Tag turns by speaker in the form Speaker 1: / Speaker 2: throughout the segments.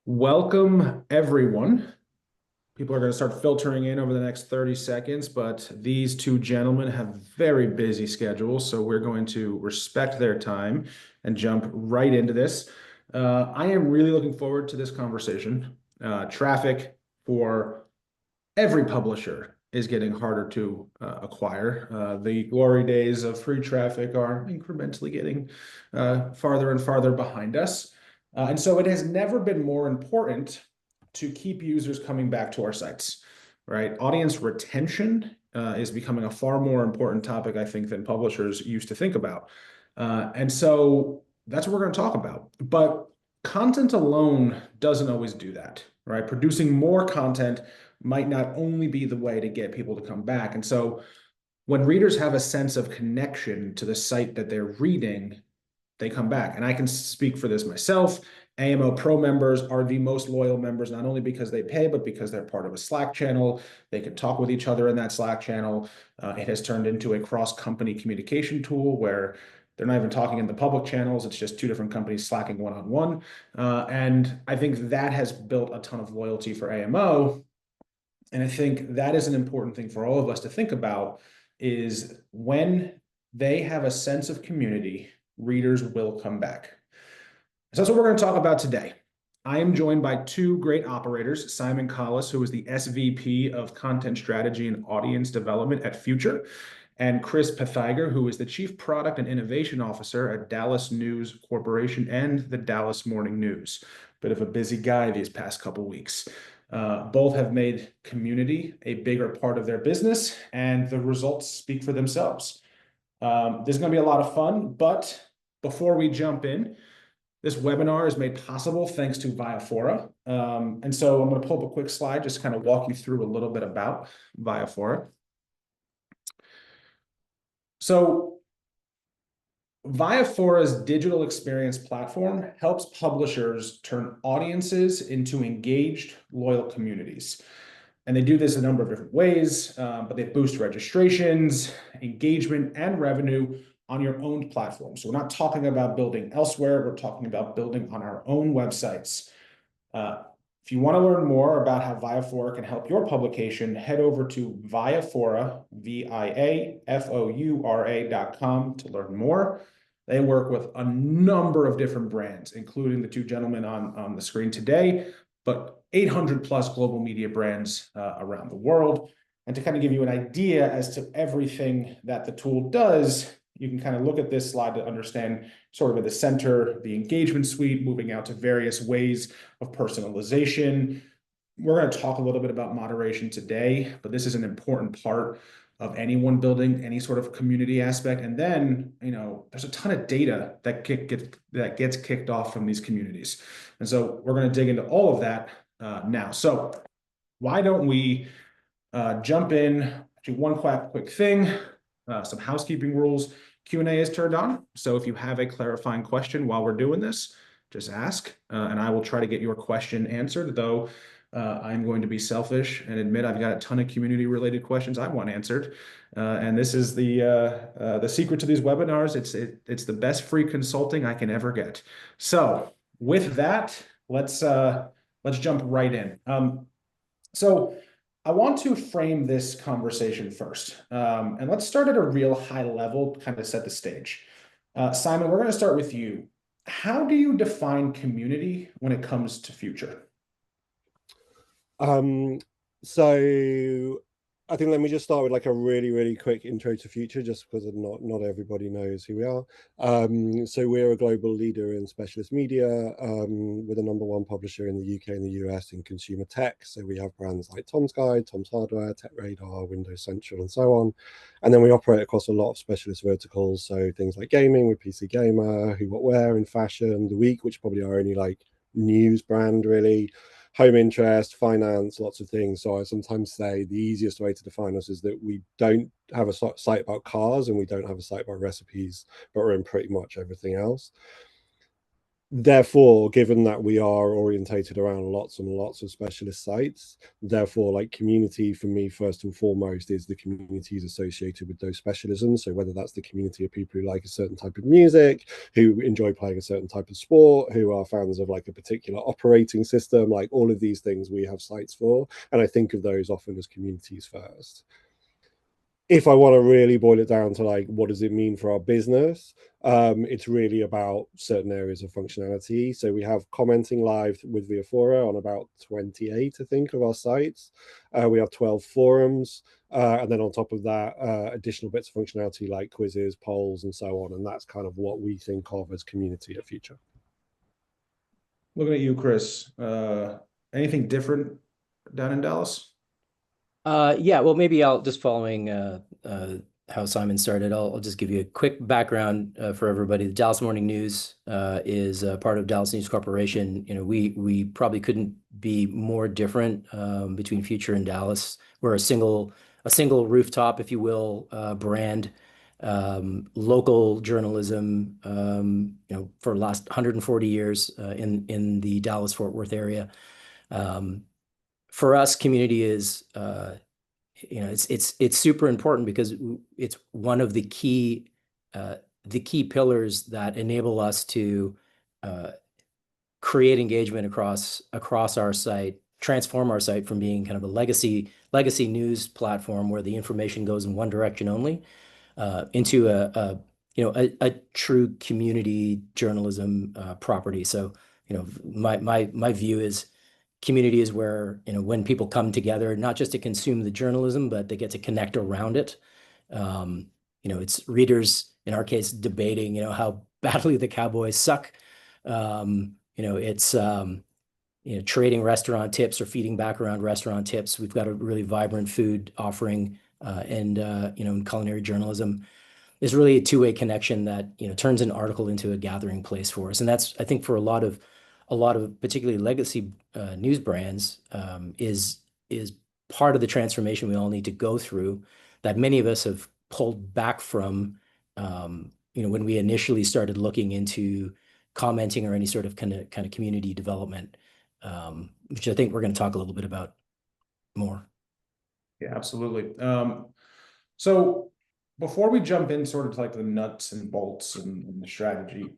Speaker 1: Welcome, everyone. People are going to start filtering in over the next 30 seconds, but these two gentlemen have very busy schedules, so we're going to respect their time and jump right into this. I am really looking forward to this conversation. Traffic for every publisher is getting harder to acquire. The glory days of free traffic are incrementally getting farther and farther behind us. And so it has never been more important to keep users coming back to our sites, right? Audience retention is becoming a far more important topic, I think, than publishers used to think about. And so that's what we're going to talk about. But content alone doesn't always do that, right? Producing more content might not only be the way to get people to come back. And so when readers have a sense of connection to the site that they're reading, they come back. And I can speak for this myself. AMO Pro members are the most loyal members, not only because they pay, but because they're part of a Slack channel. They can talk with each other in that Slack channel. It has turned into a cross-company communication tool where they're not even talking in the public channels. It's just two different companies slacking one-on-one. And I think that has built a ton of loyalty for AMO. And I think that is an important thing for all of us to think about is when they have a sense of community, readers will come back. So that's what we're going to talk about today. I am joined by two great operators, Simon Collis, who is the SVP of Content Strategy and Audience Development at Future, and Chris Pathiger, who is the Chief Product and Innovation Officer at Dallas News Corporation and the Dallas Morning News. Bit of a busy guy these past couple weeks. Both have made community a bigger part of their business, and the results speak for themselves. This is going to be a lot of fun, but before we jump in, this webinar is made possible thanks to Viafora. And so I'm going to pull up a quick slide, just kind of walk you through a little bit about Viafora. So Viafora's digital experience platform helps publishers turn audiences into engaged, loyal communities. And they do this a number of different ways, but they boost registrations, engagement, and revenue on your own platform. So we're not talking about building elsewhere. We're talking about building on our own websites. If you want to learn more about how Viafora can help your publication, head over to Viafora, Viafoura.com to learn more. They work with a number of different brands, including the two gentlemen on the screen today, but 800 plus global media brands around the world. And to kind of give you an idea as to everything that the tool does, you can kind of look at this slide to understand sort of at the center, the engagement suite, moving out to various ways of personalization. We're going to talk a little bit about moderation today, but this is an important part of anyone building any sort of community aspect. And then, there's a ton of data that gets kicked off from these communities. And so we're going to dig into all of that now. So why don't we jump in to one quick thing, some housekeeping rules. Q&A is turned on. So if you have a clarifying question while we're doing this, just ask, and I will try to get your question answered, though I'm going to be selfish and admit I've got a ton of community-related questions I want answered. And this is the secret to these webinars. It's the best free consulting I can ever get. So with that, let's jump right in. So I want to frame this conversation first. And let's start at a real high level, kind of set the stage. Simon, we're going to start with you. How do you define community when it comes to Future?
Speaker 2: So I think let me just start with like a really quick intro to Future, just because not everybody knows who we are. So we're a global leader in specialist media. We're the #1 publisher in the UK and the US in consumer tech. So we have brands like Tom's Guide, Tom's Hardware, TechRadar, Windows Central, and so on. And then we operate across a lot of specialist verticals. So things like gaming with PC Gamer, Who What Wear in fashion, The Week, which probably are only like news brand really, home interest, finance, lots of things. So I sometimes say the easiest way to define us is that we don't have a site about cars and we don't have a site about recipes, but we're in pretty much everything else. Therefore, given that we are orientated around lots and lots of specialist sites, therefore, like community for me, first and foremost, is the communities associated with those specialisms. So whether that's the community of people who like a certain type of music, who enjoy playing a certain type of sport, who are fans of like a particular operating system, like all of these things we have sites for. And I think of those often as communities first. If I want to really boil it down to like what does it mean for our business, it's really about certain areas of functionality. So we have commenting live with Viafora on about 28, I think, of our sites. We have 12 forums, and then on top of that, additional bits of functionality like quizzes, polls, and so on. And that's kind of what we think of as community at Future.
Speaker 1: Looking at you, Chris, anything different down in Dallas?
Speaker 3: Yeah, well, maybe I'll just following how Simon started, I'll just give you a quick background for everybody. The Dallas Morning News is part of Dallas News Corporation. You know, we probably couldn't be more different between Future and Dallas. We're a single rooftop, if you will, brand, local journalism. You know, for the last 140 years in the Dallas-Fort Worth area. For us, community is you know, it's super important because it's one of the key pillars that enable us to create engagement across our site, transform our site from being kind of a legacy news platform where the information goes in one direction only, into a true community journalism property. So, you know, my view is community is where, you know, when people come together, not just to consume the journalism, but they get to connect around it. You know, it's readers, in our case, debating, you know, how badly the Cowboys suck. You know, it's, you know, trading restaurant tips or feeding back around restaurant tips. We've got a really vibrant food offering, and, you know, in culinary journalism is really a two-way connection that, you know, turns an article into a gathering place for us. And that's, I think, for a lot of particularly legacy news brands, is part of the transformation we all need to go through, that many of us have pulled back from, you know, when we initially started looking into commenting or any sort of kind of community development, which I think we're going to talk a little bit about more.
Speaker 1: Yeah, absolutely. So before we jump in sort of to like the nuts and bolts and the strategy,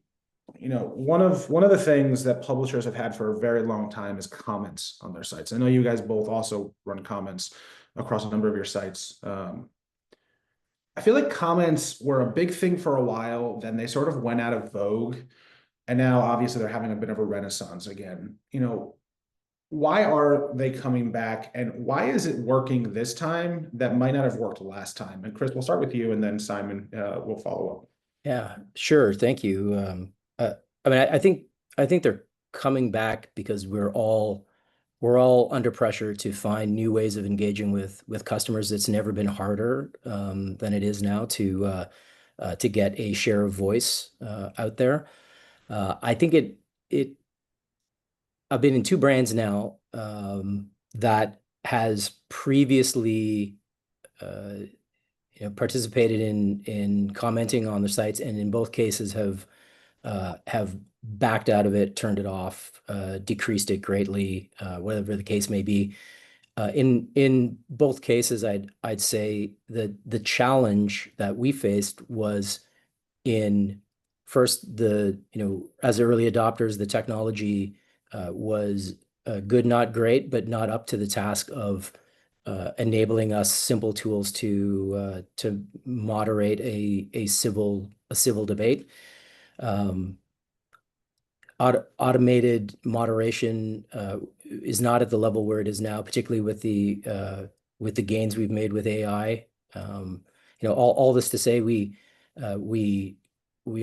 Speaker 1: you know, one of the things that publishers have had for a very long time is comments on their sites. I know you guys both also run comments across a number of your sites. I feel like comments were a big thing for a while, then they sort of went out of vogue, and now obviously they're having a bit of a renaissance again. You know, why are they coming back, and why is it working this time that might not have worked last time? And Chris, we'll start with you, and then Simon will follow up.
Speaker 3: Yeah, sure. Thank you. I mean, I think they're coming back because we're all under pressure to find new ways of engaging with customers. It's never been harder than it is now to get a share of voice out there. I think it. I've been in two brands now that has previously you know, participated in commenting on the sites, and in both cases have backed out of it, turned it off, decreased it greatly, whatever the case may be. In both cases, I'd say that the challenge that we faced was in first, you know, as early adopters, the technology was good, not great, but not up to the task of enabling us simple tools to moderate a civil debate. Automated moderation is not at the level where it is now, particularly with the gains we've made with AI. You know, all this to say, we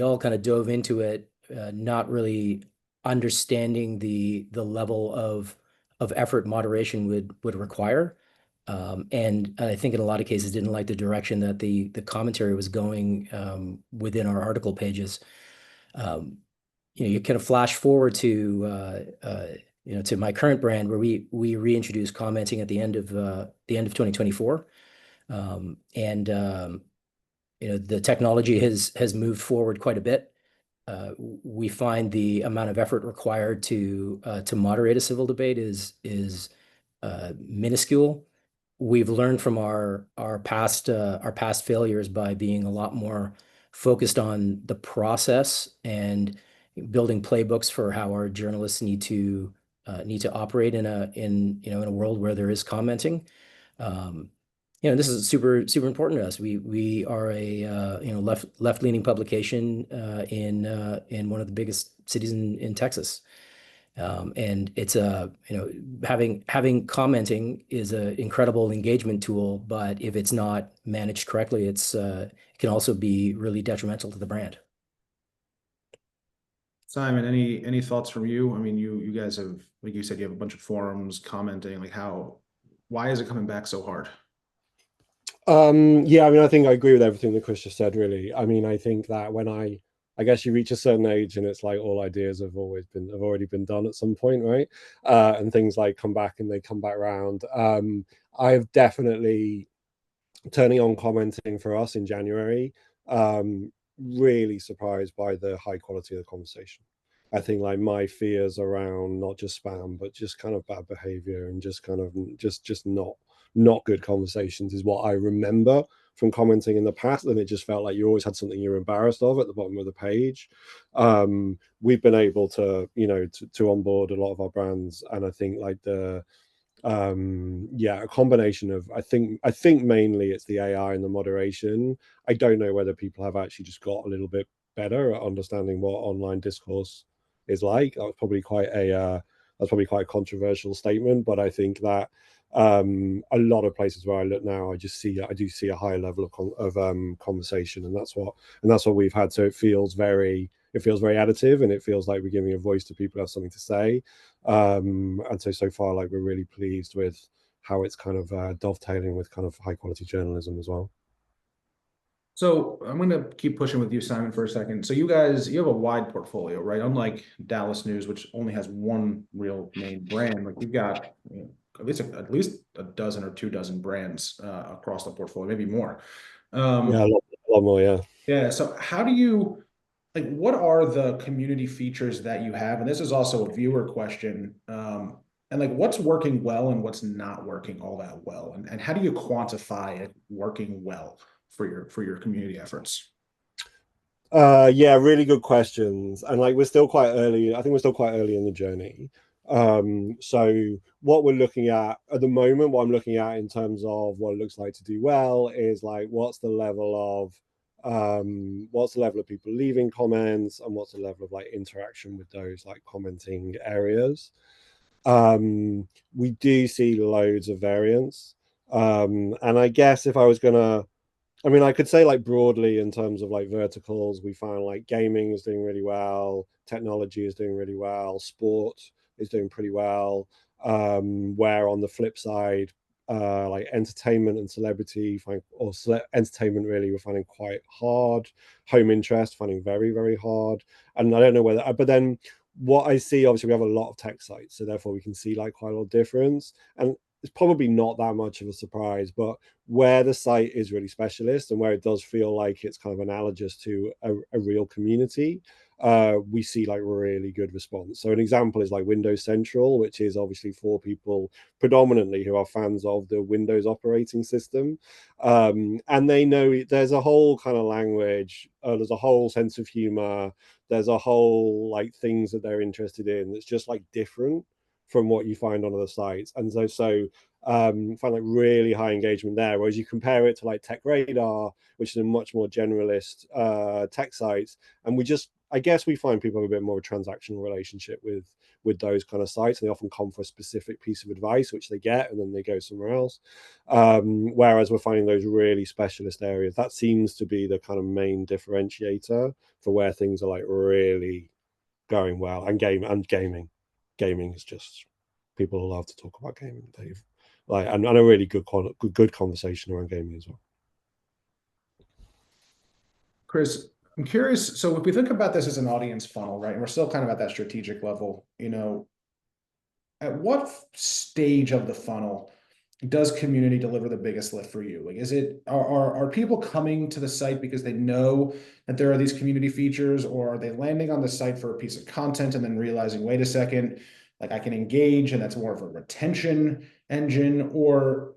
Speaker 3: all kind of dove into it, not really understanding the level of effort moderation would require. And I think in a lot of cases didn't like the direction that the commentary was going within our article pages. You know, you kind of flash forward to you know, to my current brand, where we reintroduced commenting at the end of 2024, and you know, the technology has moved forward quite a bit. we find the amount of effort required to moderate a civil debate is minuscule. We've learned from our past failures by being a lot more focused on the process and building playbooks for how our journalists need to operate in a world where there is commenting. This is super important to us. We are a left-leaning publication in one of the biggest cities in Texas. And it's having commenting is an incredible engagement tool, but if it's not managed correctly, it can also be really detrimental to the brand.
Speaker 1: Simon, any thoughts from you? I mean, you guys have, like you said, you have a bunch of forums commenting, like why is it coming back so hard?
Speaker 2: Yeah, I mean, I think I agree with everything that Chris just said, really. I mean, I think that when I guess you reach a certain age and it's like all ideas have already been done at some point, right? And things like come back and they come back around. I've definitely, turning on commenting for us in January, really surprised by the high quality of the conversation. I think like my fears around not just spam, but just kind of bad behavior and just kind of just not good conversations is what I remember from commenting in the past. And it just felt like you always had something you're embarrassed of at the bottom of the page. We've been able to, to onboard a lot of our brands. And I think like a combination of, I think mainly it's the AI and the moderation. I don't know whether people have actually just got a little bit better at understanding what online discourse is like. That's probably quite a controversial statement, but I think that a lot of places where I look now, I do see a higher level of conversation, and that's what we've had. So it feels very additive, and it feels like we're giving a voice to people who have something to say. And so far, like, we're really pleased with how it's kind of dovetailing with kind of high quality journalism as well.
Speaker 1: So I'm going to keep pushing with you, Simon, for a second. So you guys, you have a wide portfolio, right? Unlike Dallas News, which only has one real main brand, like you've got at least a dozen or 2 dozen brands across the portfolio, maybe more.
Speaker 2: Yeah, a lot more, yeah.
Speaker 1: Yeah. So how do you, like, what are the community features that you have? And this is also a viewer question. And like, what's working well and what's not working all that well? And how do you quantify it working well for your community efforts?
Speaker 2: Yeah, really good questions. And like, we're still quite early. I think we're still quite early in the journey. So what we're looking at the moment, what I'm looking at in terms of what it looks like to do well is like, what's the level of people leaving comments, and what's the level of like interaction with those like commenting areas. We do see loads of variance. And I guess if I was gonna, I mean, I could say like broadly in terms of like verticals, we found like gaming is doing really well, technology is doing really well, sport is doing pretty well. Where on the flip side, like entertainment and celebrity entertainment really we're finding quite hard. Home interest finding very, very hard. And I don't know whether, but then what I see, obviously we have a lot of tech sites, so therefore we can see like quite a lot of difference. And it's probably not that much of a surprise, but where the site is really specialist and where it does feel like it's kind of analogous to a real community, we see like really good response. So an example is like Windows Central, which is obviously for people predominantly who are fans of the Windows operating system. And they know there's a whole kind of language, there's a whole sense of humor, there's a whole like things that they're interested in that's just like different from what you find on other sites. And so find like really high engagement there. Whereas you compare it to like Tech Radar, which is a much more generalist tech site, and I guess we find people have a bit more of a transactional relationship with those kind of sites. And they often come for a specific piece of advice, which they get, and then they go somewhere else. Whereas we're finding those really specialist areas, that seems to be the kind of main differentiator for where things are like really going well. And gaming is just, people love to talk about gaming, Dave. Like, and a really good conversation around gaming as well.
Speaker 1: Chris, I'm curious. So if we think about this as an audience funnel, right, and we're still kind of at that strategic level, at what stage of the funnel does community deliver the biggest lift for you? Like, are people coming to the site because they know that there are these community features, or are they landing on the site for a piece of content and then realizing, wait a second, like I can engage and that's more of a retention engine? Or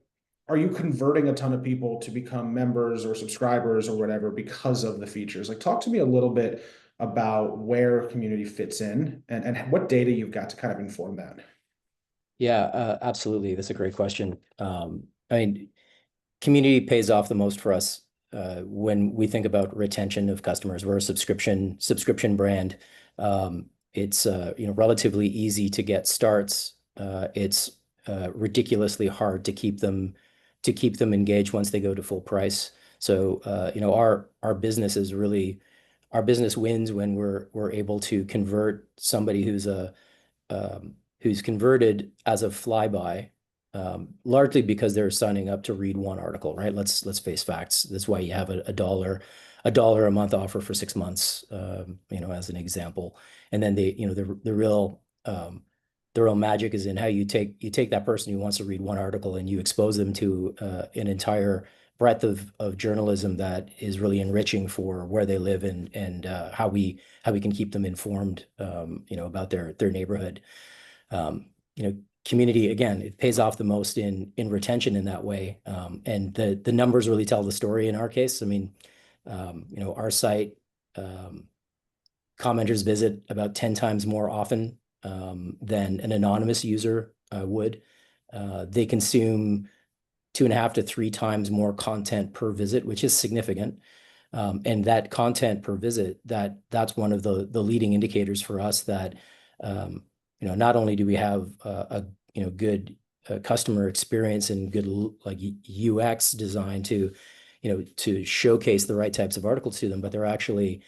Speaker 1: are you converting a ton of people to become members or subscribers or whatever because of the features? Like, talk to me a little bit about where community fits in and what data you've got to kind of inform that.
Speaker 3: Yeah, absolutely. That's a great question. I mean, community pays off the most for us when we think about retention of customers. We're a subscription brand. It's relatively easy to get starts. It's ridiculously hard to keep them engaged once they go to full price. So our business is really, our business wins when we're able to convert somebody who's converted as a flyby, largely because they're signing up to read one article, right? Let's face facts. That's why you have a $1 a month offer for 6 months, as an example. And then the real magic is in how you take that person who wants to read one article and you expose them to an entire breadth of journalism that is really enriching for where they live and how we can keep them informed, about their neighborhood. Community, again, it pays off the most in retention in that way. And the numbers really tell the story in our case. I mean, our site, commenters visit about 10 times more often than an anonymous user would. They consume 2.5 to 3 times more content per visit, which is significant. And that content per visit, that's one of the leading indicators for us that not only do we have a good customer experience and good like UX design to showcase the right types of articles to them, but they're actually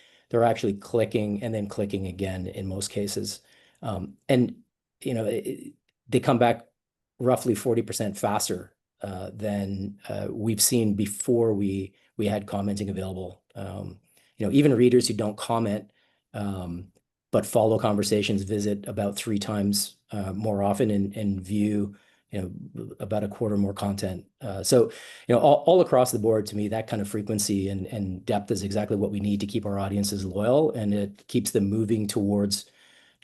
Speaker 3: clicking and then clicking again in most cases. And they come back roughly 40% faster than we've seen before we had commenting available. Even readers who don't comment but follow conversations visit about 3 times more often and view about a quarter more content. So all across the board, to me, that kind of frequency and depth is exactly what we need to keep our audiences loyal, and it keeps them moving towards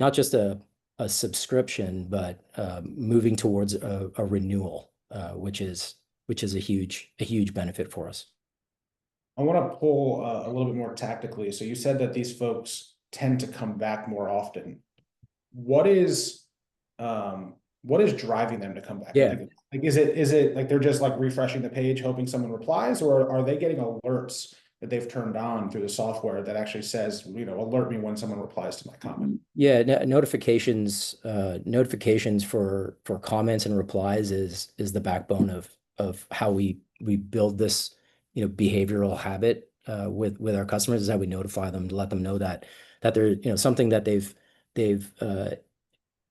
Speaker 3: not just a subscription, but moving towards a renewal, which is a huge benefit for us.
Speaker 1: I want to pull a little bit more tactically. So you said that these folks tend to come back more often. What is driving them to come back?
Speaker 3: Yeah.
Speaker 1: Like is it like they're just like refreshing the page, hoping someone replies, or are they getting alerts that they've turned on through the software that actually says, alert me when someone replies to my comment?
Speaker 3: Yeah, notifications for comments and replies is the backbone of how we build this behavioral habit with our customers, is how we notify them to let them know that they're something that they've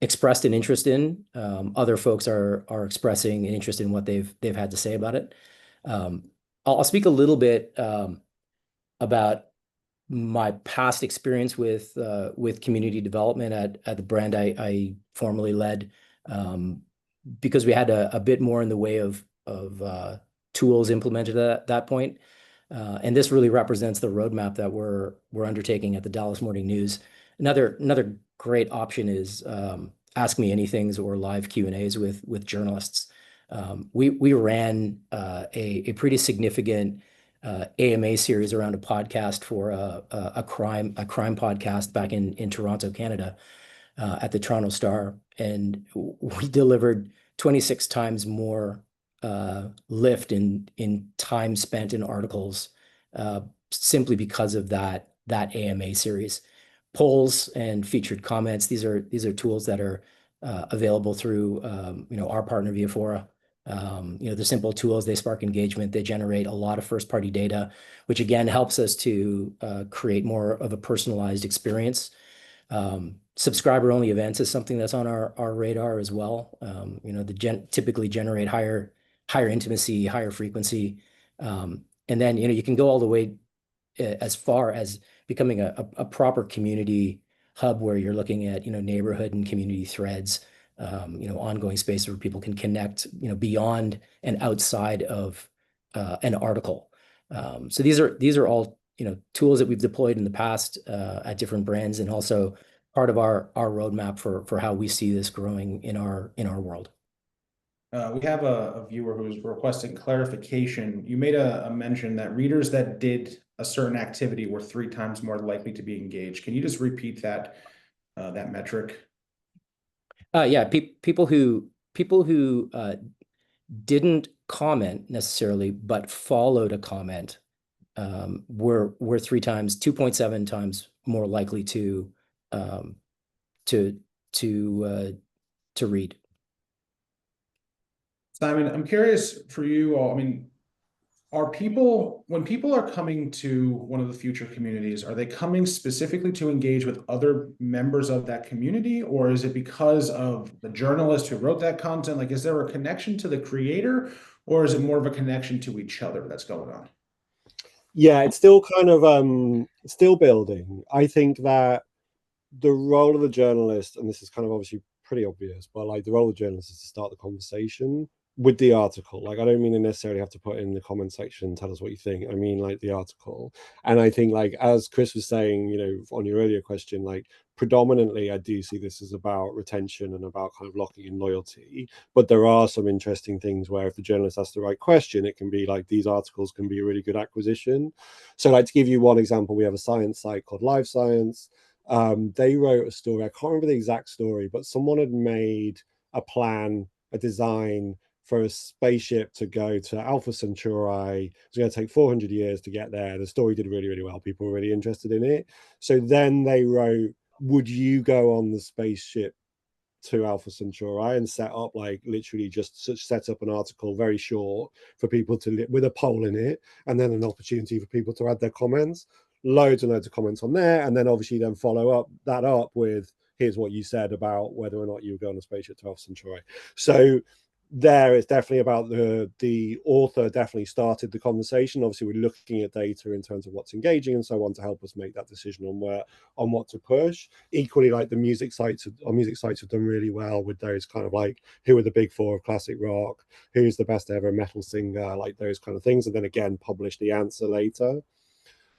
Speaker 3: expressed an interest in. Other folks are expressing an interest in what they've had to say about it. I'll speak a little bit about my past experience with community development at the brand I formerly led, because we had a bit more in the way of tools implemented at that point. And this really represents the roadmap that we're undertaking at the Dallas Morning News. Another great option is Ask Me Anythings or live Q&As with journalists. We ran a pretty significant AMA series around a podcast for a crime podcast back in Toronto, Canada, at the Toronto Star, and we delivered 26 times more lift in time spent in articles simply because of that AMA series. Polls and featured comments, these are tools that are available through our partner Viafora. They're simple tools. They spark engagement. They generate a lot of first-party data, which again helps us to create more of a personalized experience. Subscriber-only events is something that's on our radar as well. Typically generate higher intimacy, higher frequency, and then you can go all the way as far as becoming a proper community hub where you're looking at neighborhood and community threads. ongoing space where people can connect, beyond and outside of an article. So these are all, tools that we've deployed in the past at different brands, and also part of our roadmap for how we see this growing in our world.
Speaker 1: We have a viewer who's requesting clarification. You made a mention that readers that did a certain activity were 3 times more likely to be engaged. Can you just repeat that metric?
Speaker 3: Yeah, people who didn't comment necessarily, but followed a comment, were 2.7 times more likely to read.
Speaker 1: Simon, I'm curious for you all. I mean, when people are coming to one of the future communities, are they coming specifically to engage with other members of that community, or is it because of the journalist who wrote that content? Like, is there a connection to the creator, or is it more of a connection to each other that's going on?
Speaker 2: Yeah, it's still kind of still building. I think that the role of the journalist, and this is kind of obviously pretty obvious, but like the role of the journalist is to start the conversation with the article. Like, I don't mean to necessarily have to put in the comment section, tell us what you think. I mean, like, the article. And I think, like, as Chris was saying, on your earlier question, like, predominantly I do see this as about retention and about kind of locking in loyalty. But there are some interesting things where if the journalist asks the right question, it can be like these articles can be a really good acquisition. So, like, to give you one example, we have a science site called Live Science. They wrote a story. I can't remember the exact story, but someone had made a plan, a design for a spaceship to go to Alpha Centauri. It was going to take 400 years to get there. The story did really, really well. People were really interested in it. So then they wrote, would you go on the spaceship to Alpha Centauri, and set up, like, literally just set up an article very short for people to, with a poll in it, and then an opportunity for people to add their comments. Loads and loads of comments on there, and then obviously then follow that up with, here's what you said about whether or not you would go on a spaceship to Alpha Centauri. So there, it's definitely about the author definitely started the conversation. Obviously, we're looking at data in terms of what's engaging and so on to help us make that decision on what to push. Equally, like, the music sites have done really well with those kind of, like, who are the big 4 of classic rock, who's the best ever metal singer, like those kind of things, and then again publish the answer later.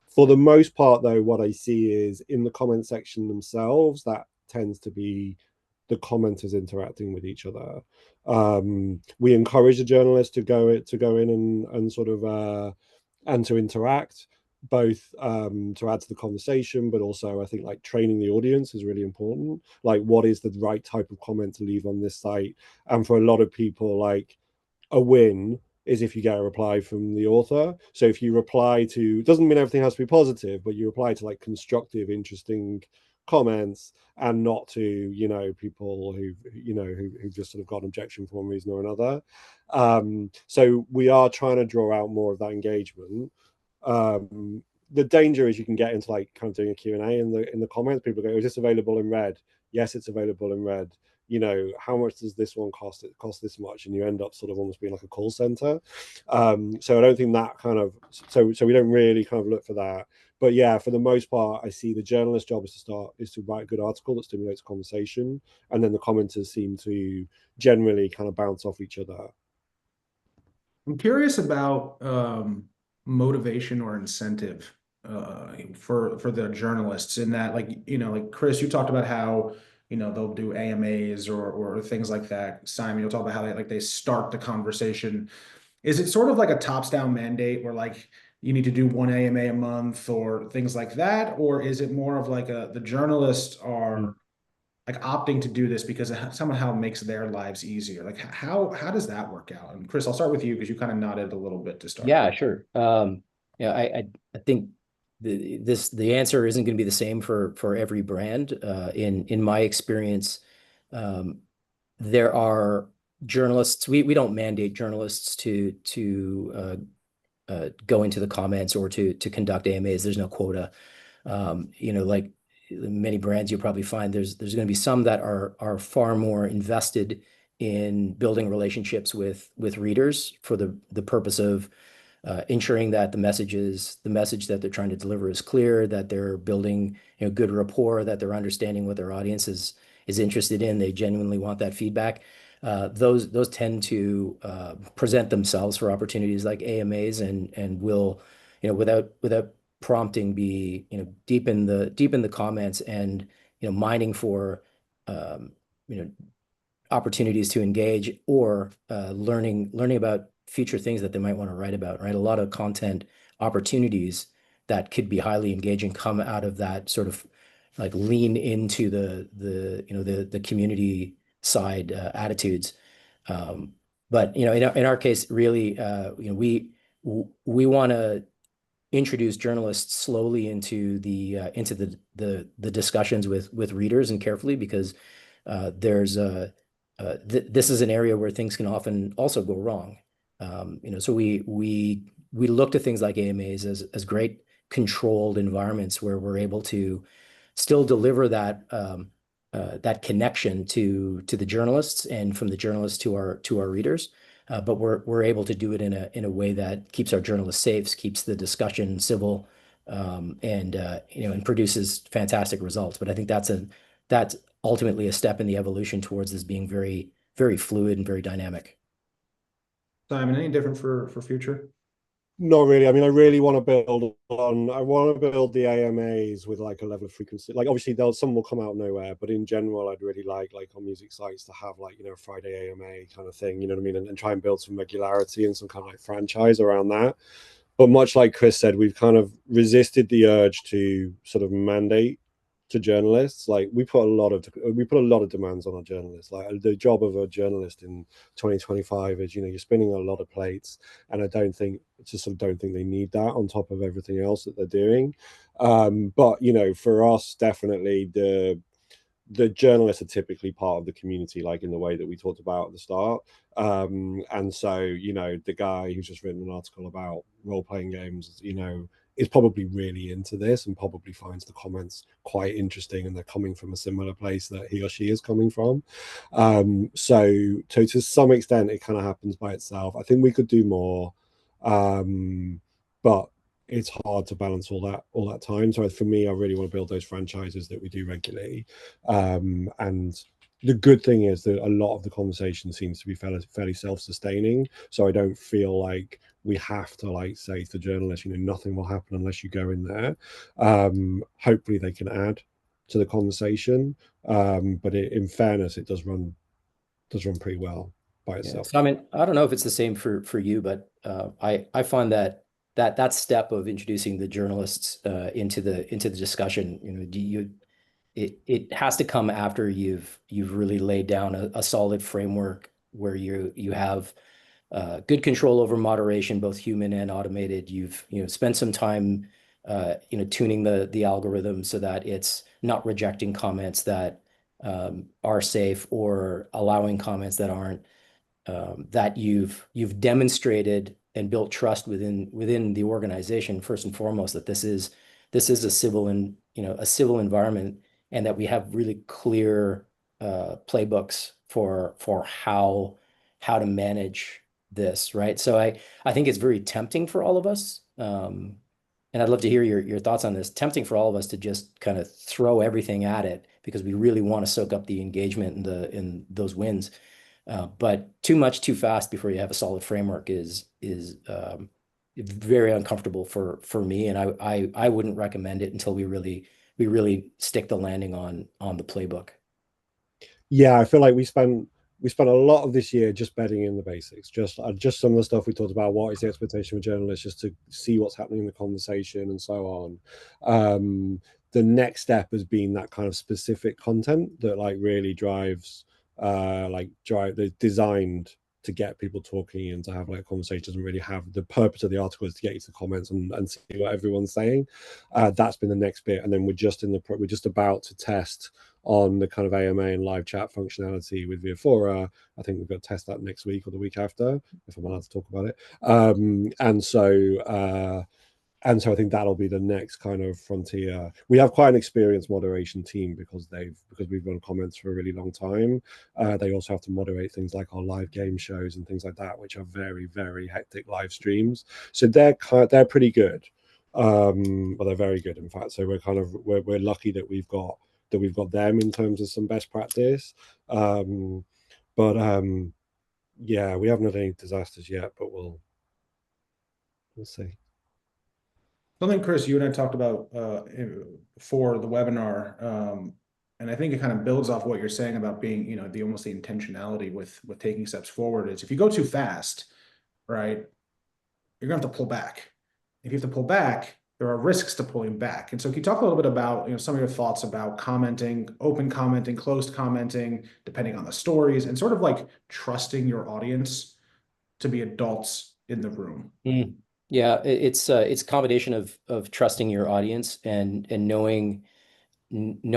Speaker 2: For the most part, though, what I see is in the comment section themselves, that tends to be the commenters interacting with each other. We encourage the journalists to go in and sort of and to interact, both to add to the conversation, but also I think, like, training the audience is really important. Like, what is the right type of comment to leave on this site? And for a lot of people, like, a win is if you get a reply from the author. So if you reply to, doesn't mean everything has to be positive, but you reply to, like, constructive, interesting comments, and not to people who just sort of got an objection for one reason or another. So we are trying to draw out more of that engagement. The danger is you can get into, like, kind of doing a Q&A in the comments. People go, is this available in red? Yes, it's available in red. How much does this one cost? It costs this much, and you end up sort of almost being like a call center. So I don't think that kind of, so we don't really kind of look for that. But yeah, for the most part, I see the journalist's job is to write a good article that stimulates conversation, and then the commenters seem to generally kind of bounce off each other.
Speaker 1: I'm curious about motivation or incentive for the journalists, in that, like Chris, you talked about how they'll do AMAs or things like that. Simon, you'll talk about how they start the conversation. Is it sort of like a tops down mandate where, like, you need to do 1 AMA a month or things like that? Or is it more of like the journalists are like opting to do this because it somehow makes their lives easier? Like, how does that work out? And Chris, I'll start with you because you kind of nodded a little bit to start.
Speaker 3: Yeah, sure. Yeah, I think the answer isn't going to be the same for every brand. In my experience, there are journalists. We don't mandate journalists to go into the comments or to conduct AMAs. There's no quota. Like many brands, you'll probably find there's going to be some that are far more invested in building relationships with readers for the purpose of ensuring that the message that they're trying to deliver is clear, that they're building good rapport, that they're understanding what their audience is interested in. They genuinely want that feedback. Those tend to present themselves for opportunities like AMAs, and will, without prompting, be deep in the comments, and mining for um, you know opportunities to engage, or learning about future things that they might want to write about, right? A lot of content opportunities that could be highly engaging come out of that sort of like lean into the community side attitudes. But in our case, really, we want to introduce journalists slowly into the discussions with readers, and carefully, because there's this is an area where things can often also go wrong. So we look to things like AMAs as great controlled environments where we're able to still deliver that connection to the journalists, and from the journalists to our readers. But we're able to do it in a way that keeps our journalists safe, keeps the discussion civil, and produces fantastic results. But I think that's ultimately a step in the evolution towards this being very, very fluid and very dynamic.
Speaker 1: Simon, any different for future?
Speaker 2: Not really. I mean, I really want to build on. I want to build the AMAs with like a level of frequency. Like, obviously, some will come out nowhere, but in general, I'd really like on music sites to have like a Friday AMA kind of thing. You know what I mean? And try and build some regularity and some kind of like franchise around that. But much like Chris said, we've kind of resisted the urge to sort of mandate to journalists. Like, we put a lot of demands on our journalists. Like, the job of a journalist in 2025 is, you're spinning a lot of plates, and I don't think they need that on top of everything else that they're doing. But for us, definitely the journalists are typically part of the community, like in the way that we talked about at the start. And so, the guy who's just written an article about role-playing games, is probably really into this and probably finds the comments quite interesting, and they're coming from a similar place that he or she is coming from. So to some extent, it kind of happens by itself. I think we could do more, but it's hard to balance all that time. So for me, I really want to build those franchises that we do regularly. And the good thing is that a lot of the conversation seems to be fairly self-sustaining. So I don't feel like we have to like say to journalists, nothing will happen unless you go in there. Hopefully they can add to the conversation. But in fairness, it does run pretty well by itself.
Speaker 3: So, I mean, I don't know if it's the same for you, but I find that step of introducing the journalists into the discussion, it has to come after you've really laid down a solid framework where you have good control over moderation, both human and automated. You've spent some time tuning the algorithm so that it's not rejecting comments that are safe, or allowing comments that aren't. That you've demonstrated and built trust within the organization, first and foremost, that this is a civil environment, and that we have really clear playbooks for how to manage this, right? So I think it's very tempting for all of us, and I'd love to hear your thoughts on this. Tempting for all of us to just kind of throw everything at it, because we really want to soak up the engagement in those wins. But too much too fast before you have a solid framework is very uncomfortable for me, and I wouldn't recommend it until we really stick the landing on the playbook.
Speaker 2: Yeah, I feel like we spent a lot of this year just bedding in the basics, just some of the stuff we talked about. What is the expectation of journalists, just to see what's happening in the conversation and so on. The next step has been that kind of specific content that like really drives designed to get people talking and to have like conversations, and really have the purpose of the article is to get you to comments and see what everyone's saying. That's been the next bit, and then we're just about to test on the kind of AMA and live chat functionality with Viafora. I think we've got to test that next week or the week after, if I'm allowed to talk about it. And so I think that'll be the next kind of frontier. We have quite an experienced moderation team because we've run comments for a really long time. They also have to moderate things like our live game shows and things like that, which are very, very hectic live streams. So they're pretty good. Well, they're very good, in fact. So we're lucky that we've got that we've got them in terms of some best practice. But yeah, we haven't had any disasters yet, but we'll see.
Speaker 1: Something, Chris, you and I talked about for the webinar, and I think it kind of builds off what you're saying about being, you know, the almost the intentionality with taking steps forward is if you go too fast, right, you're gonna have to pull back. If you have to pull back, there are risks to pulling back. And so can you talk a little bit about, you know, some of your thoughts about commenting, open commenting, closed commenting, depending on the stories, and sort of like trusting your audience to be adults in the room?
Speaker 3: Yeah, it's a combination of trusting your audience and knowing having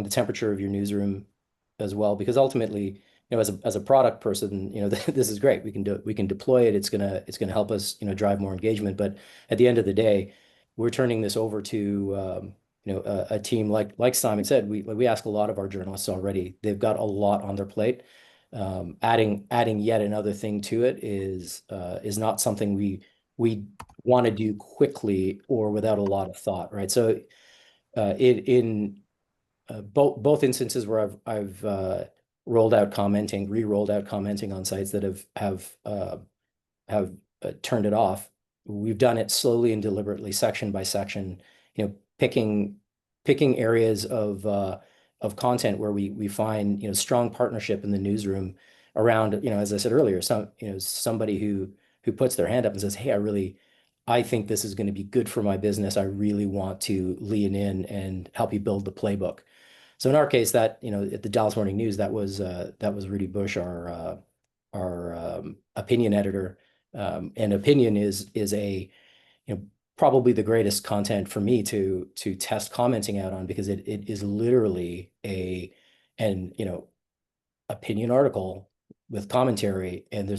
Speaker 3: the temperature of your newsroom as well, because ultimately, you know, as a product person, you know, this is great. We can deploy it. It's gonna help us, you know, drive more engagement. But at the end of the day, we're turning this over to you know, a team like Simon said. We ask a lot of our journalists already. They've got a lot on their plate. Adding yet another thing to it is not something we want to do quickly or without a lot of thought, right? So in both instances where I've re-rolled out commenting on sites that have turned it off, we've done it slowly and deliberately, section by section, you know, picking areas of content where we find, you know, strong partnership in the newsroom around, you know, as I said earlier, somebody who puts their hand up and says, hey, I think this is going to be good for my business. I really want to lean in and help you build the playbook. So in our case, that, you know, at the Dallas Morning News, that was Rudy Bush, our opinion editor. And opinion is a, you know, probably the greatest content for me to test commenting out on, because it is literally an you know, opinion article with commentary, and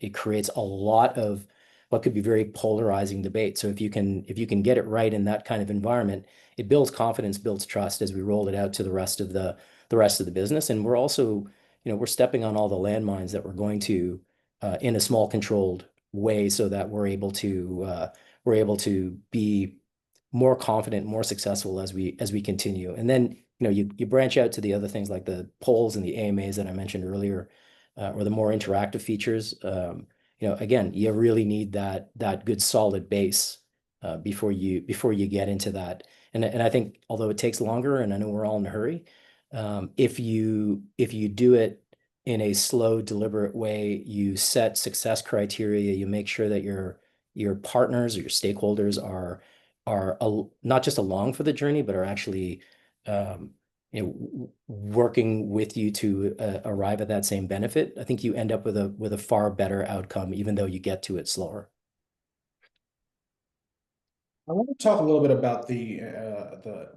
Speaker 3: it creates a lot of what could be very polarizing debate. So if you can get it right in that kind of environment, it builds confidence, builds trust as we roll it out to the rest of the business. And we're also, you know, we're stepping on all the landmines that we're going to in a small controlled way, so that we're able to be more confident, more successful as we continue. And then, you know, you branch out to the other things like the polls and the AMAs that I mentioned earlier, or the more interactive features. You know, again, you really need that good solid base before you get into that. And I think, although it takes longer, and I know we're all in a hurry, if you do it in a slow, deliberate way, you set success criteria, you make sure that your partners or your stakeholders are not just along for the journey, but are actually you know, working with you to arrive at that same benefit. I think you end up with a far better outcome, even though you get to it slower.
Speaker 1: I want to talk a little bit about the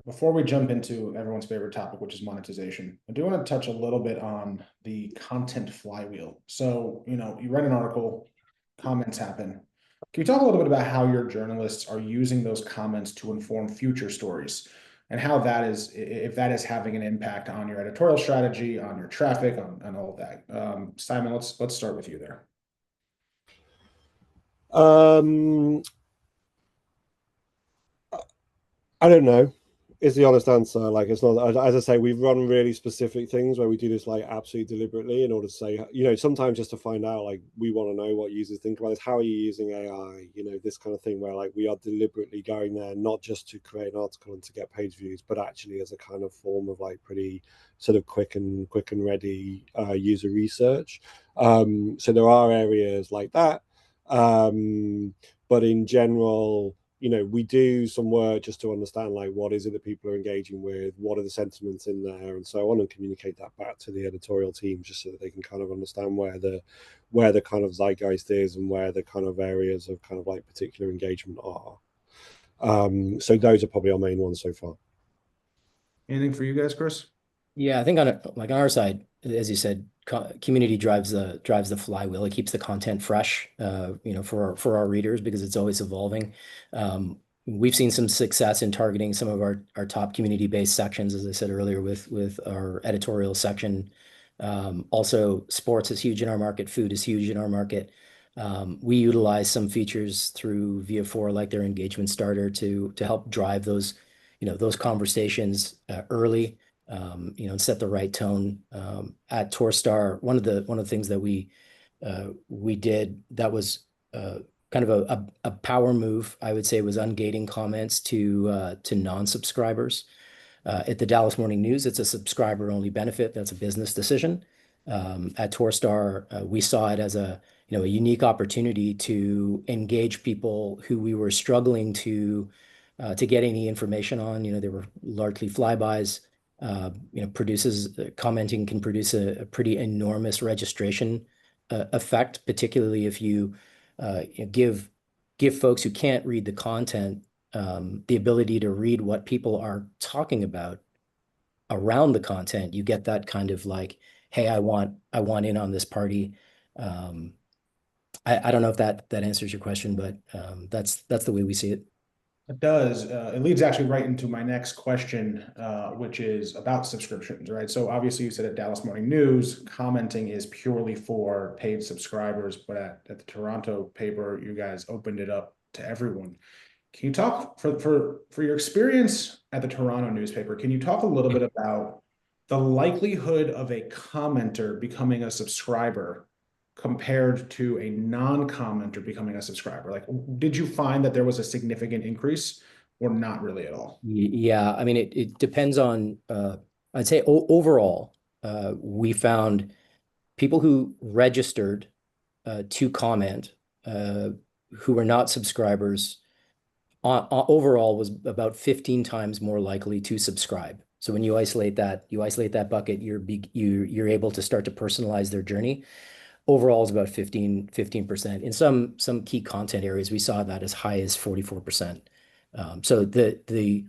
Speaker 1: before we jump into everyone's favorite topic, which is monetization. I do want to touch a little bit on the content flywheel. So, you know, you write an article, comments happen. Can you talk a little bit about how your journalists are using those comments to inform future stories, and how that is, if that is having an impact on your editorial strategy, on your traffic, on all of that? Simon, let's start with you there.
Speaker 2: I don't know, is the honest answer. Like, it's not, as I say, we've run really specific things where we do this like absolutely deliberately in order to say, you know, sometimes just to find out, like, we want to know what users think about this. How are you using AI? You know, this kind of thing where like we are deliberately going there, not just to create an article and to get page views, but actually as a kind of form of like pretty sort of quick and ready user research. So there are areas like that. But in general, you know, we do some work just to understand, like, what is it that people are engaging with, what are the sentiments in there, and so on, and communicate that back to the editorial team, just so that they can kind of understand where the kind of zeitgeist is and where the kind of areas of kind of like particular engagement are. So those are probably our main ones so far.
Speaker 1: Anything for you guys, Chris?
Speaker 3: Yeah, I think on our side, as you said, community drives the flywheel. It keeps the content fresh, you know, for our readers, because it's always evolving. We've seen some success in targeting some of our top community-based sections, as I said earlier, with our editorial section. Also, sports is huge in our market. Food is huge in our market. We utilize some features through Via4, like their engagement starter, to help drive those those conversations early, and set the right tone. At Torstar, one of the things that we did that was kind of a power move, I would say, was ungating comments to non-subscribers. At the Dallas Morning News, it's a subscriber-only benefit. That's a business decision. At Torstar, we saw it as a unique opportunity to engage people who we were struggling to get any information on. They were largely flybys. Commenting can produce a pretty enormous registration effect, particularly if you give folks who can't read the content the ability to read what people are talking about around the content. You get that kind of like, hey, I want in on this party. I don't know if that answers your question, but that's the way we see it.
Speaker 1: It does. It leads actually right into my next question, which is about subscriptions, right? So obviously you said at Dallas Morning News, commenting is purely for paid subscribers, but at the Toronto paper, you guys opened it up to everyone. Can you talk for your experience at the Toronto newspaper? Can you talk a little bit about the likelihood of a commenter becoming a subscriber compared to a non-commenter becoming a subscriber? Like, did you find that there was a significant increase or not really at all?
Speaker 3: Yeah, I mean, it depends on, I'd say overall, we found people who registered to comment who were not subscribers overall was about 15 times more likely to subscribe. So when you isolate that bucket, you're able to start to personalize their journey. Overall is about 15%. In some key content areas, we saw that as high as 44%. So the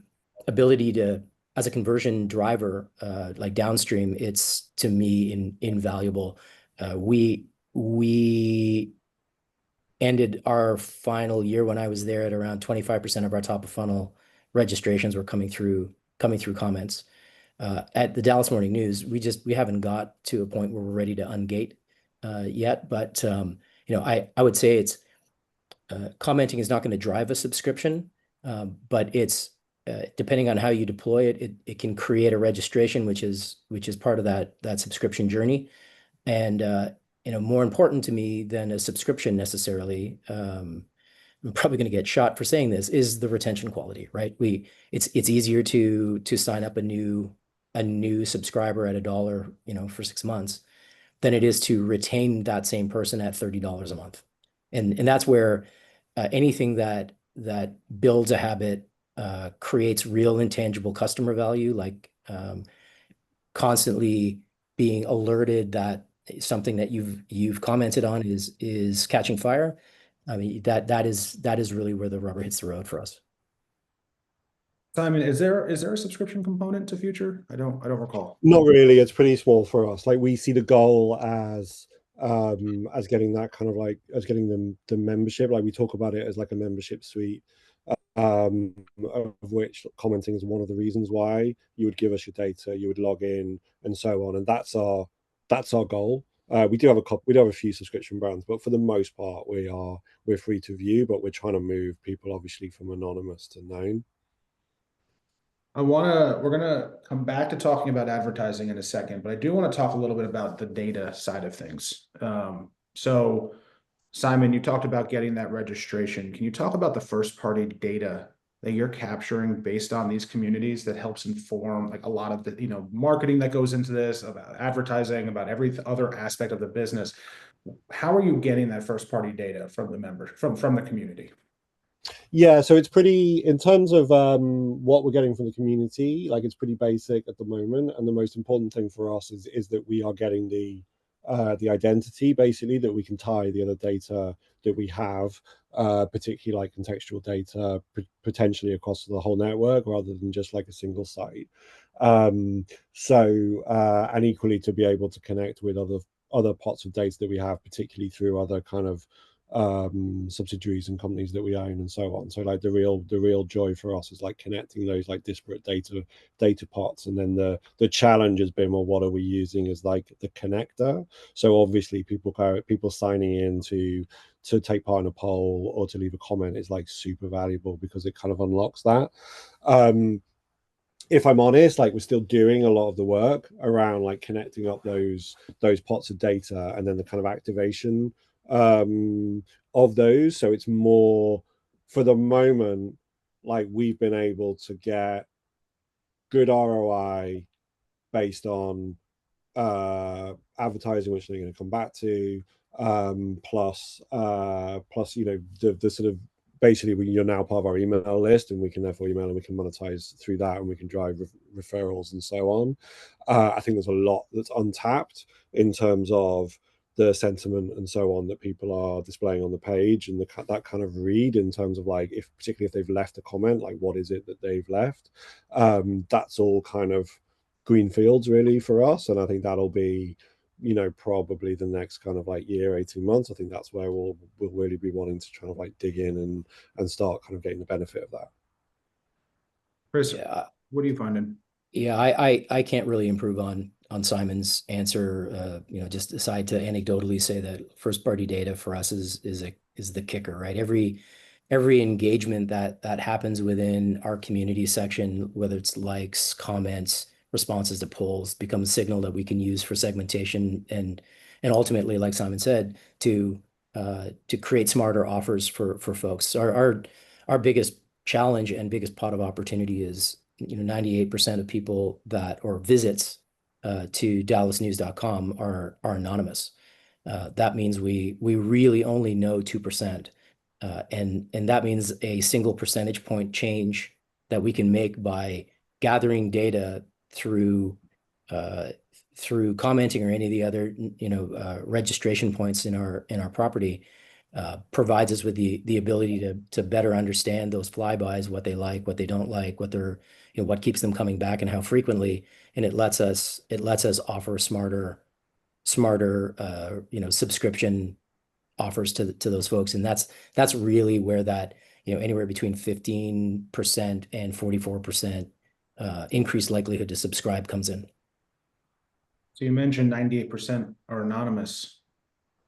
Speaker 3: ability to, as a conversion driver, like downstream, it's to me invaluable. We ended our final year when I was there at around 25% of our top of funnel registrations were coming through comments. At the Dallas Morning News, we haven't got to a point where we're ready to ungate yet, but I would say it's commenting is not going to drive a subscription, but it's depending on how you deploy it, it can create a registration, which is part of that subscription journey. And more important to me than a subscription necessarily, I'm probably going to get shot for saying this, is the retention quality, right? It's easier to sign up a new subscriber at $1, for 6 months than it is to retain that same person at $30 a month. And that's where anything that builds a habit, creates real intangible customer value, like constantly being alerted that something that you've commented on is catching fire. I mean, that is really where the rubber hits the road for us.
Speaker 1: Simon, is there a subscription component to Future? I don't recall.
Speaker 2: Not really. It's pretty small for us. Like, we see the goal as getting that kind of like as getting the membership. Like, we talk about it as like a membership suite, of which commenting is one of the reasons why you would give us your data, you would log in, and so on. And that's our goal. We do have a few subscription brands, but for the most part, we're free to view, but we're trying to move people obviously from anonymous to known.
Speaker 1: We're gonna come back to talking about advertising in a second, but I do want to talk a little bit about the data side of things. So Simon, you talked about getting that registration. Can you talk about the first party data that you're capturing based on these communities that helps inform like a lot of the, marketing that goes into this, about advertising, about every other aspect of the business? How are you getting that first party data from the members, from the community?
Speaker 2: Yeah, so it's pretty, in terms of what we're getting from the community, like, it's pretty basic at the moment. And the most important thing for us is that we are getting the identity, basically, that we can tie the other data that we have, particularly like contextual data, potentially across the whole network rather than just like a single site. And equally to be able to connect with other pots of data that we have, particularly through other kind of subsidiaries and companies that we own and so on. So like the real joy for us is like connecting those like disparate data pots. And then the challenge has been, well, what are we using as like the connector? So obviously people signing in to take part in a poll or to leave a comment is like super valuable because it kind of unlocks that. if I'm honest, like we're still doing a lot of the work around like connecting up those pots of data and then the kind of activation of those. So it's more for the moment, like we've been able to get good ROI based on advertising, which they're going to come back to, plus you know the sort of basically you're now part of our email list, and we can therefore email and we can monetize through that, and we can drive referrals and so on. I think there's a lot that's untapped in terms of the sentiment and so on that people are displaying on the page, and that kind of read in terms of like particularly if they've left a comment, like what is it that they've left. That's all kind of green fields really for us, and I think that'll be, you know, probably the next kind of like year, 18 months. I think that's where we'll really be wanting to try to like dig in and start kind of getting the benefit of that.
Speaker 1: Chris,
Speaker 3: Yeah.
Speaker 1: what are you finding?
Speaker 3: Yeah, I can't really improve on Simon's answer. You know, just aside to anecdotally say that first party data for us is the kicker, right? Every engagement that happens within our community section, whether it's likes, comments, responses to polls, becomes a signal that we can use for segmentation and ultimately, like Simon said, to create smarter offers for folks. Our biggest challenge and biggest pot of opportunity is, you know, 98% of people that or visits to dallasnews.com are anonymous. That means we really only know 2%. And that means a single percentage point change that we can make by gathering data through through commenting or any of the other, you know, registration points in our property provides us with the ability to better understand those flybys, what they like, what they don't like, what they're, you know, what keeps them coming back and how frequently. And it lets us offer smarter you know, subscription offers to those folks. And that's really where that, you know, anywhere between 15% and 44% increased likelihood to subscribe comes in.
Speaker 1: So you mentioned 98% are anonymous.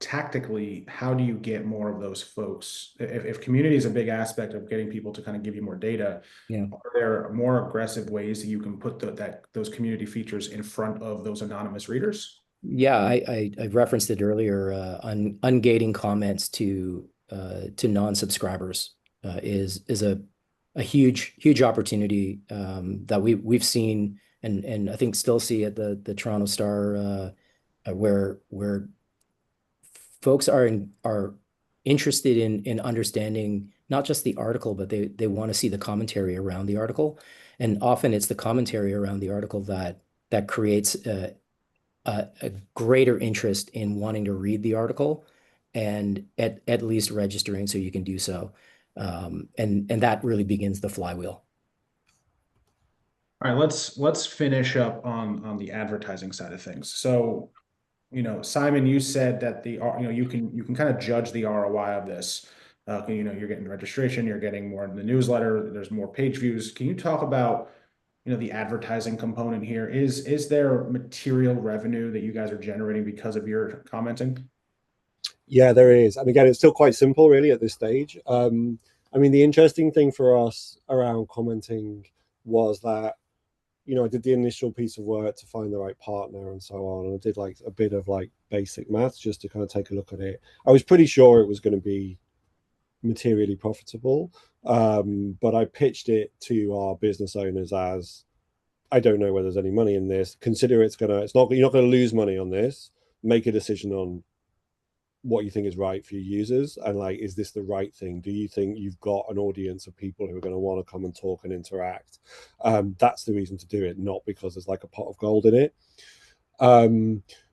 Speaker 1: Tactically, how do you get more of those folks? If community is a big aspect of getting people to kind of give you more data,
Speaker 3: Yeah.
Speaker 1: are there more aggressive ways that you can put those community features in front of those anonymous readers?
Speaker 3: Yeah, I referenced it earlier. Ungating comments to non-subscribers is a huge opportunity that we've seen and I think still see at the Toronto Star, where folks are interested in understanding not just the article, but they want to see the commentary around the article, and often it's the commentary around the article that creates a greater interest in wanting to read the article and at least registering so you can do so. And that really begins the flywheel.
Speaker 1: All right, let's finish up on the advertising side of things. So, you know, Simon, you said that you know, you can kind of judge the ROI of this. You know, you're getting registration, you're getting more in the newsletter, there's more page views. Can you talk about, you know, the advertising component here? Is there material revenue that you guys are generating because of your commenting?
Speaker 2: Yeah, there is. And again, it's still quite simple really at this stage. I mean, the interesting thing for us around commenting was that, you know, I did the initial piece of work to find the right partner and so on. And I did like a bit of like basic maths just to kind of take a look at it. I was pretty sure it was going to be materially profitable. But I pitched it to our business owners as, I don't know whether there's any money in this. Consider you're not going to lose money on this. Make a decision on what you think is right for your users, and like, is this the right thing? Do you think you've got an audience of people who are going to want to come and talk and interact? That's the reason to do it, not because there's like a pot of gold in it.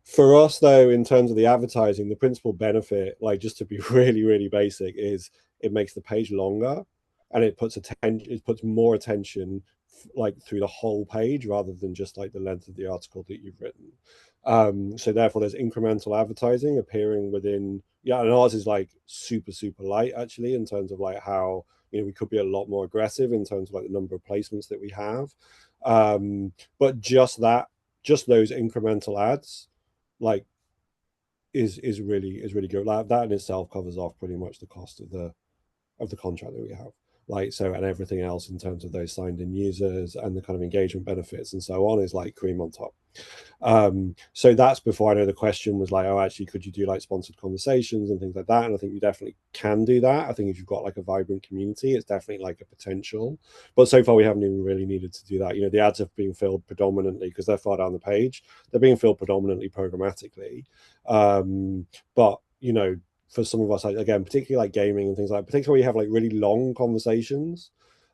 Speaker 2: For us though, in terms of the advertising, the principal benefit, like just to be really basic, is it makes the page longer, and it puts more attention like through the whole page rather than just like the length of the article that you've written. So therefore there's incremental advertising appearing within, yeah, and ours is like super light actually, in terms of like how, you know, we could be a lot more aggressive in terms of like the number of placements that we have. But just those incremental ads like is really good. Like that in itself covers off pretty much the cost of the contract that we have. like, so, and everything else in terms of those signed in users and the kind of engagement benefits and so on is like cream on top. So that's before. I know the question was like, oh, actually, could you do like sponsored conversations and things like that? And I think you definitely can do that. I think if you've got like a vibrant community, it's definitely like a potential. But so far, we haven't even really needed to do that. You know, the ads have been filled predominantly, because they're far down the page, they're being filled predominantly programmatically. But you know, for some of us, like, again, particularly like gaming and things like, particularly when you have like really long conversations,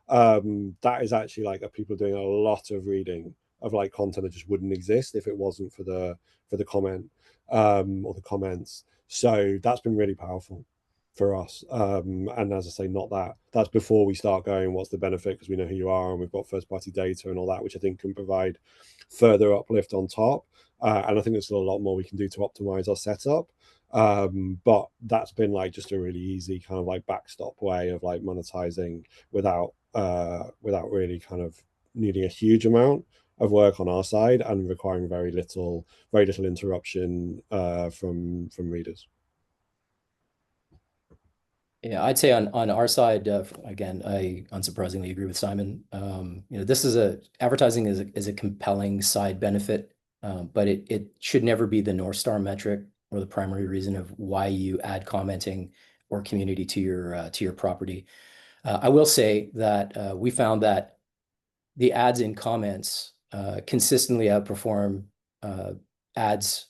Speaker 2: that is actually like people doing a lot of reading of like content that just wouldn't exist if it wasn't for the comment or the comments. So that's been really powerful for us. And as I say, not that that's before we start going, what's the benefit, because we know who you are and we've got first party data and all that, which I think can provide further uplift on top. And I think there's still a lot more we can do to optimize our setup. But that's been like just a really easy kind of like backstop way of like monetizing without really kind of needing a huge amount of work on our side and requiring very little interruption from readers.
Speaker 3: Yeah, I'd say on our side, again, I unsurprisingly agree with Simon. You know, this is advertising is a compelling side benefit, but it should never be the North Star metric or the primary reason of why you add commenting or community to your property. I will say that we found that the ads in comments consistently outperform ads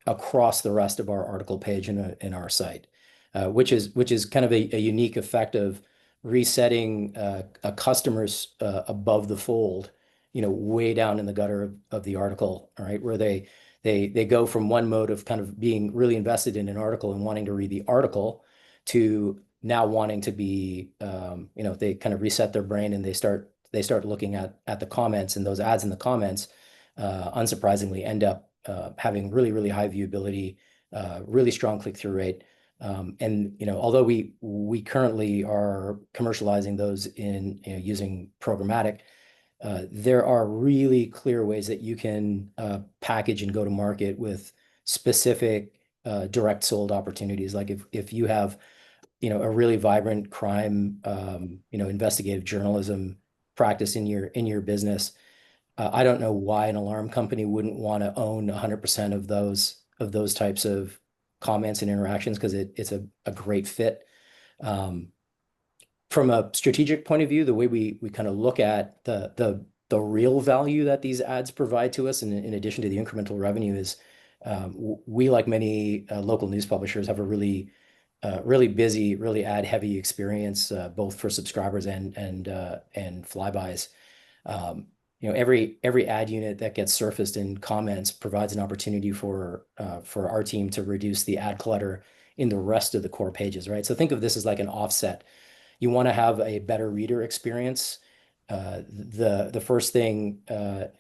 Speaker 3: across the rest of our article page in our site, which is kind of a unique effect of resetting a customer's above the fold, you know, way down in the gutter of the article, all right, where they go from one mode of kind of being really invested in an article and wanting to read the article to now wanting to be, you know, they kind of reset their brain and they start looking at the comments, and those ads in the comments, unsurprisingly, end up having really high viewability, really strong click-through rate. And you know, although we currently are commercializing those in, you know, using programmatic, there are really clear ways that you can package and go to market with specific direct sold opportunities. Like if you have, you know, a really vibrant crime, you know, investigative journalism practice in your business, I don't know why an alarm company wouldn't want to own 100% of those types of comments and interactions, because it's a great fit. From a strategic point of view, the way we kind of look at the real value that these ads provide to us, in addition to the incremental revenue, is we, like many local news publishers, have a really busy, really ad heavy experience, both for subscribers and flybys. You know, every ad unit that gets surfaced in comments provides an opportunity for our team to reduce the ad clutter in the rest of the core pages, right? So think of this as like an offset. You want to have a better reader experience. The first thing,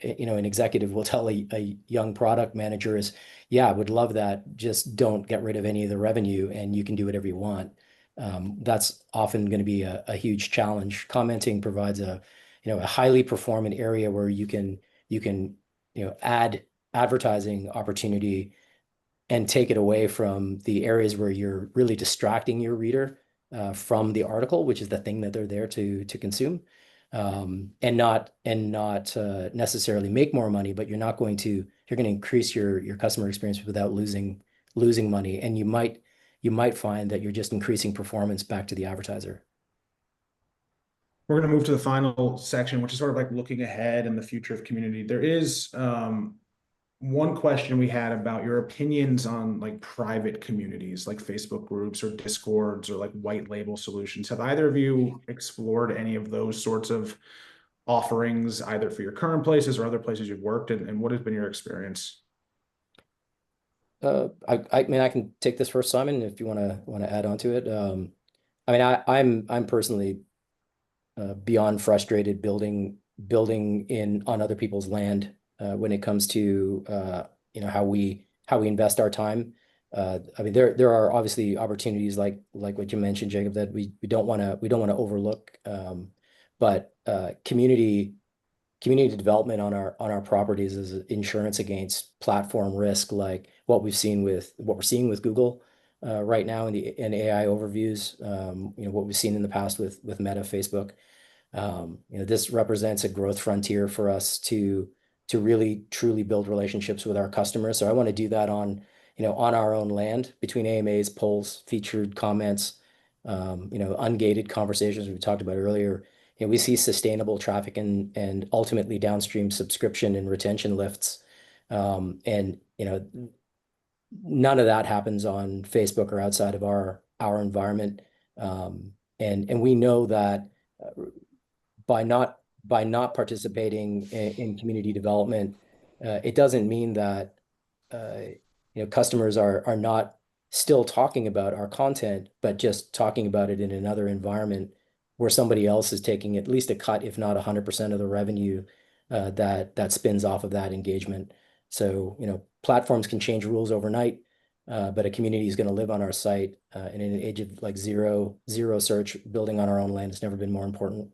Speaker 3: you know, an executive will tell a young product manager is, yeah, I would love that. Just don't get rid of any of the revenue and you can do whatever you want. That's often going to be a huge challenge. Commenting provides a highly performant area where you can, you know, add advertising opportunity and take it away from the areas where you're really distracting your reader from the article, which is the thing that they're there to consume, and not necessarily make more money, but you're going to increase your customer experience without losing money, and you might find that you're just increasing performance back to the advertiser.
Speaker 1: We're going to move to the final section, which is sort of like looking ahead in the future of community. There is one question we had about your opinions on like private communities, like Facebook groups or Discords or like white label solutions. Have either of you explored any of those sorts of offerings, either for your current places or other places you've worked, and what has been your experience?
Speaker 3: I mean, I can take this first, Simon, if you want to add on to it. I mean, I'm personally beyond frustrated building on other people's land when it comes to you know, how we invest our time. I mean, there are obviously opportunities like what you mentioned, Jacob, that we don't want to overlook. But community development on our properties is insurance against platform risk, like what we're seeing with Google. right now in AI overviews. What we've seen in the past with Meta, Facebook. This represents a growth frontier for us to really truly build relationships with our customers. So I want to do that on our own land between AMAs, polls, featured comments, ungated conversations we talked about earlier. We see sustainable traffic and ultimately downstream subscription and retention lifts. And none of that happens on Facebook or outside of our environment. And we know that by not participating in community development, it doesn't mean that customers are not still talking about our content, but just talking about it in another environment where somebody else is taking at least a cut, if not 100% of the revenue that spins off of that engagement. So, platforms can change rules overnight, but a community is going to live on our site. And in an age of like zero search, building on our own land has never been more important.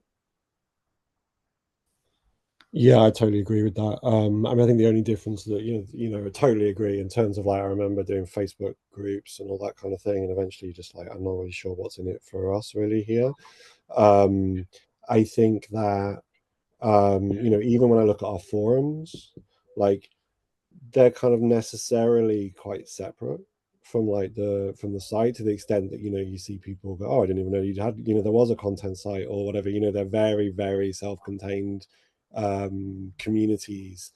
Speaker 2: Yeah, I totally agree with that. I mean, I think the only difference that I totally agree in terms of like I remember doing Facebook groups and all that kind of thing, and eventually just like I'm not really sure what's in it for us really here. I think that even when I look at our forums, like they're kind of necessarily quite separate from like the site to the extent that you see people go, oh, I didn't even know you had there was a content site or whatever. They're very, very self-contained communities,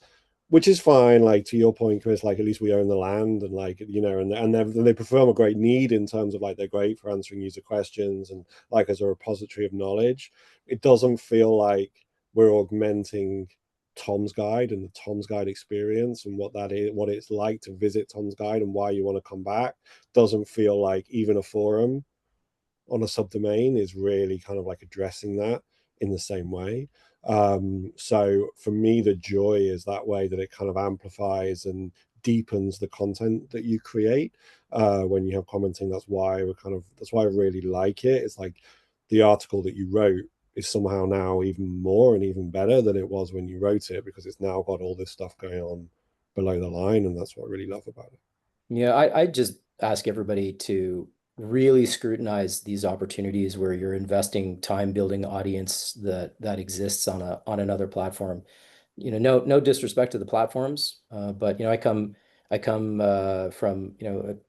Speaker 2: which is fine. Like to your point, Chris, like at least we own the land, and like and they perform a great need in terms of like they're great for answering user questions and like as a repository of knowledge. It doesn't feel like we're augmenting Tom's Guide and the Tom's Guide experience and what that is, what it's like to visit Tom's Guide and why you want to come back. Doesn't feel like even a forum on a subdomain is really kind of like addressing that in the same way. So for me, the joy is that way that it kind of amplifies and deepens the content that you create when you have commenting. That's why I really like it. It's like the article that you wrote is somehow now even more and even better than it was when you wrote it, because it's now got all this stuff going on below the line, and that's what I really love about it.
Speaker 3: Yeah, I just ask everybody to really scrutinize these opportunities where you're investing time building audience that exists on another platform. No disrespect to the platforms, but I come from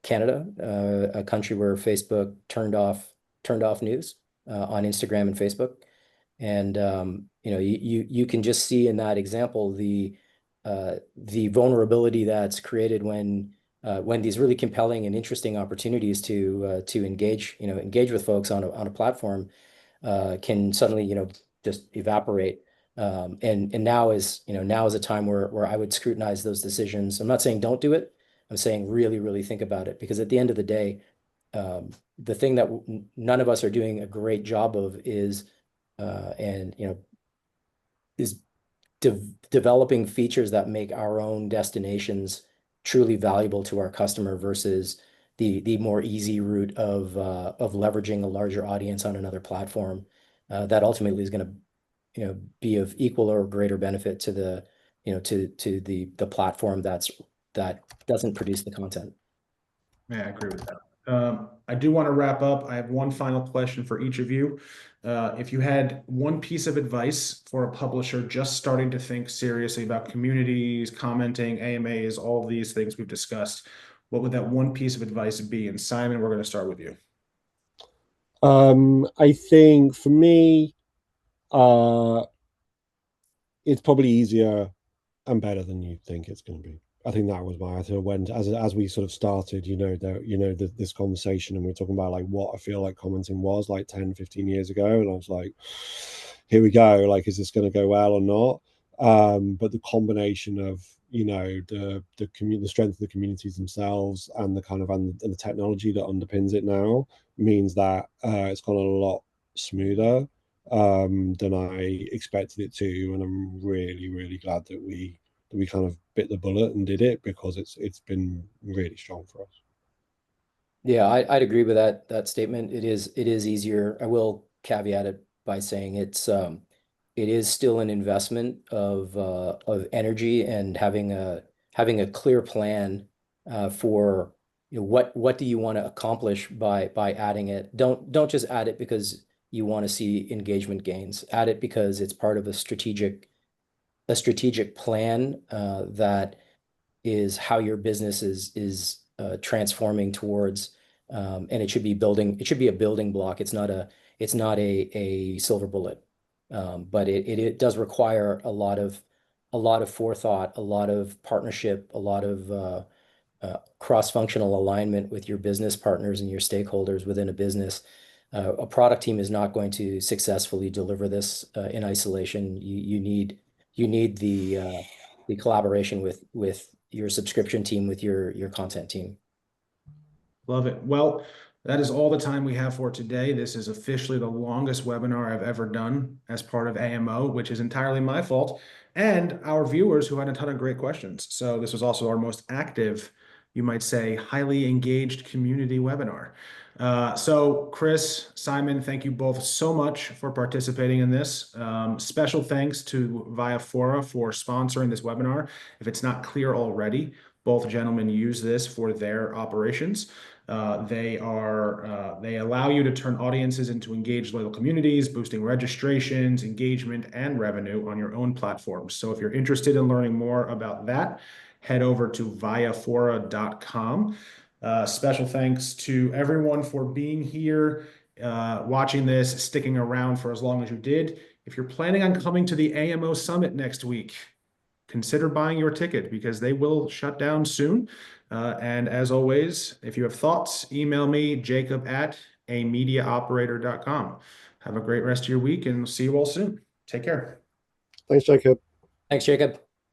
Speaker 3: Canada, a country where Facebook turned off news on Instagram and Facebook, and you can just see in that example the vulnerability that's created when these really compelling and interesting opportunities to engage with folks on a platform can suddenly just evaporate. And now is a time where I would scrutinize those decisions. I'm not saying don't do it. I'm saying really, really think about it, because at the end of the day, the thing that none of us are doing a great job of is is developing features that make our own destinations truly valuable to our customer versus the more easy route of leveraging a larger audience on another platform that ultimately is going to be of equal or greater benefit to the to the platform that doesn't produce the content.
Speaker 1: Yeah, I agree with that. I do want to wrap up. I have one final question for each of you. If you had one piece of advice for a publisher just starting to think seriously about communities, commenting, AMAs, all of these things we've discussed, what would that one piece of advice be? And Simon, we're going to start with you.
Speaker 2: I think for me, it's probably easier and better than you think it's going to be. I think that was my idea when, as we sort of started, this conversation, and we are talking about like what I feel like commenting was like 10, 15 years ago. And I was like, here we go. Like, is this going to go well or not? But the combination of, the strength of the communities themselves and the kind of, and the technology that underpins it now means that it's gone a lot smoother than I expected it to. And I'm really, really glad that we kind of bit the bullet and did it, because it's been really strong for us.
Speaker 3: Yeah, I'd agree with that statement. It is easier. I will caveat it by saying it is still an investment of energy and having a clear plan for what do you want to accomplish by adding it? Don't just add it because you want to see engagement gains. Add it because it's part of a strategic plan that is how your business is transforming towards, and it should be a building block. It's not a silver bullet, but it does require a lot of forethought, a lot of partnership, a lot of cross-functional alignment with your business partners and your stakeholders within a business. A product team is not going to successfully deliver this in isolation. You need the collaboration with your subscription team, with your content team.
Speaker 1: Love it. Well, that is all the time we have for today. This is officially the longest webinar I've ever done as part of AMO, which is entirely my fault, and our viewers who had a ton of great questions. So this was also our most active, you might say, highly engaged community webinar. So Chris, Simon, thank you both so much for participating in this. Special thanks to Viafora for sponsoring this webinar. If it's not clear already, both gentlemen use this for their operations. They allow you to turn audiences into engaged loyal communities, boosting registrations, engagement, and revenue on your own platforms. So if you're interested in learning more about that, head over to viafora.com. Special thanks to everyone for being here, watching this, sticking around for as long as you did. If you're planning on coming to the AMO Summit next week, consider buying your ticket because they will shut down soon. And as always, if you have thoughts, email me, jacob@amediaoperator.com. Have a great rest of your week and see you all soon. Take care.
Speaker 2: Thanks, Jacob.
Speaker 3: Thanks, Jacob.